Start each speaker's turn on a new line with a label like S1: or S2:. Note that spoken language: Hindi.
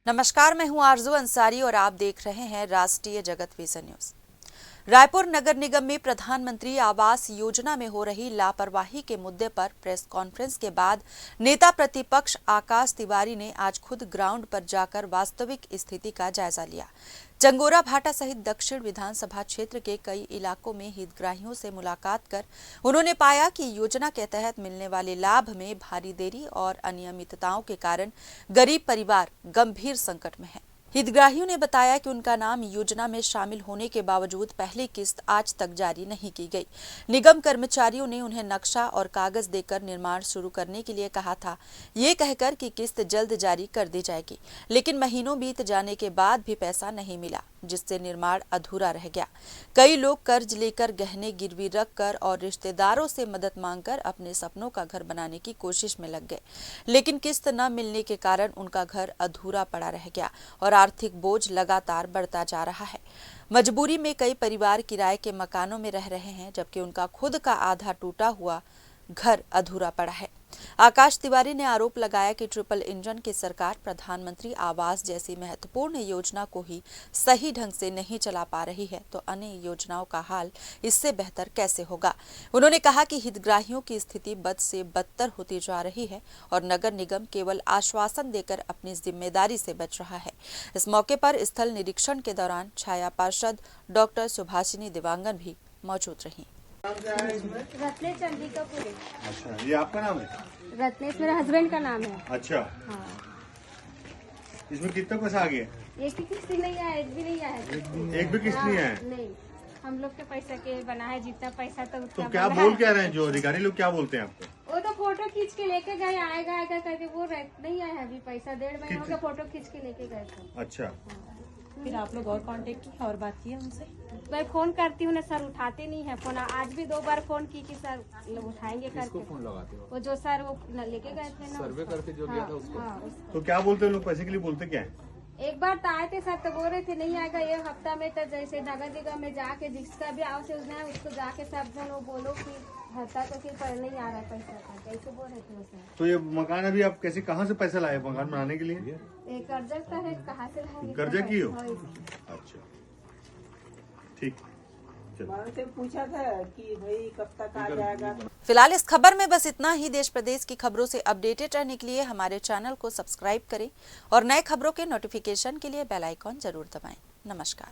S1: नमस्कार, मैं हूं आरजू अंसारी और आप देख रहे हैं राष्ट्रीय जगत विजन न्यूज। रायपुर नगर निगम में प्रधानमंत्री आवास योजना में हो रही लापरवाही के मुद्दे पर प्रेस कॉन्फ्रेंस के बाद नेता प्रतिपक्ष आकाश तिवारी ने आज खुद ग्राउंड पर जाकर वास्तविक स्थिति का जायजा लिया। चंगोरा भाटा सहित दक्षिण विधानसभा क्षेत्र के कई इलाकों में हितग्राहियों से मुलाकात कर उन्होंने पाया कि योजना के तहत मिलने वाले लाभ में भारी देरी और अनियमितताओं के कारण गरीब परिवार गंभीर संकट में है। हितग्राहियों ने बताया कि उनका नाम योजना में शामिल होने के बावजूद पहली किस्त आज तक जारी नहीं की गई। निगम कर्मचारियों ने उन्हें नक्शा और कागज देकर निर्माण शुरू करने के लिए कहा था, ये कहकर कि किस्त जल्द जारी कर दी जाएगी, लेकिन महीनों बीत जाने के बाद भी पैसा नहीं मिला, जिससे निर्माण अधूरा रह गया। कई लोग कर्ज लेकर गहने गिरवी रखकर और रिश्तेदारों से मदद मांगकर अपने सपनों का घर बनाने की कोशिश में लग गए, लेकिन किस्त न मिलने के कारण उनका घर अधूरा पड़ा रह गया और आर्थिक बोझ लगातार बढ़ता जा रहा है। मजबूरी में कई परिवार किराए के मकानों में रह रहे हैं, जबकि उनका खुद का आधा टूटा हुआ घर अधूरा पड़ा है। आकाश तिवारी ने आरोप लगाया कि ट्रिपल इंजन की सरकार प्रधानमंत्री आवास जैसी महत्वपूर्ण योजना को ही सही ढंग से नहीं चला पा रही है, तो अन्य योजनाओं का हाल इससे बेहतर कैसे होगा। उन्होंने कहा कि हितग्राहियों की स्थिति बद से बदतर होती जा रही है और नगर निगम केवल आश्वासन देकर अपनी जिम्मेदारी से बच रहा है। इस मौके पर स्थल निरीक्षण के दौरान छाया पार्षद डॉक्टर सुभाषिनी दिवांगन भी मौजूद रही।
S2: रत्नेश चंद्रिकापुरी।
S3: अच्छा, ये आपका नाम है?
S2: रत्नेश मेरे हस्बैंड का नाम है।
S3: अच्छा,
S2: हाँ।
S3: इसमें कितना पैसा आ गया?
S2: एक भी किस्त नहीं आया, एक भी नहीं आया।
S3: एक भी किस्त नहीं आया?
S2: नहीं, हम लोग के पैसा के बना है, जितना पैसा था उतना
S3: तो क्या बोल क्या रहे हैं जो अधिकारी लोग, क्या बोलते हैं आपको?
S2: वो तो फोटो खींच के लेके गए, आएगा करके वो नहीं आया अभी पैसा। 1.5 महीने हो गया, फोटो खींच के लेके गए थे।
S3: अच्छा,
S4: फिर आप लोग और कांटेक्ट किए और बात की उनसे?
S2: मैं फोन करती हूँ ना सर, उठाते नहीं है फोन। आज भी 2 बार फोन की कि सर लोग उठाएंगे करके।
S5: फोन लगाते हो?
S2: वो जो सर वो लेके गए थे ना,
S5: सर्वे करके जो गया था उसको?
S2: हाँ,
S3: तो क्या बोलते हैं लोग, पैसे के लिए बोलते क्या है?
S2: एक बार तो आए थे सर, तो बोल रहे थे नहीं आएगा 1 हफ्ता में। तो जैसे नगर निगम में जाके जिसका भी आवश्यक योजना है उसको जाके सब जन वो बोलो कि हफ्ता तो फिर नहीं आ रहा है पैसा का, कैसे बोल रहे थे वो सर।
S3: तो ये मकान अभी आप कैसे, कहाँ से पैसा लाए मकान बनाने के लिए?
S2: एक कर्जा का है, कहाँ से लाएंगे?
S3: कर्जा की हो?
S2: हाँ,
S3: अच्छा, ठीक,
S4: से पूछा था कि भाई कब तक आ जाएगा।
S1: फिलहाल इस खबर में बस इतना ही। देश प्रदेश की खबरों से अपडेटेड रहने के लिए हमारे चैनल को सब्सक्राइब करें और नए खबरों के नोटिफिकेशन के लिए बेल आइकॉन जरूर दबाएं। नमस्कार।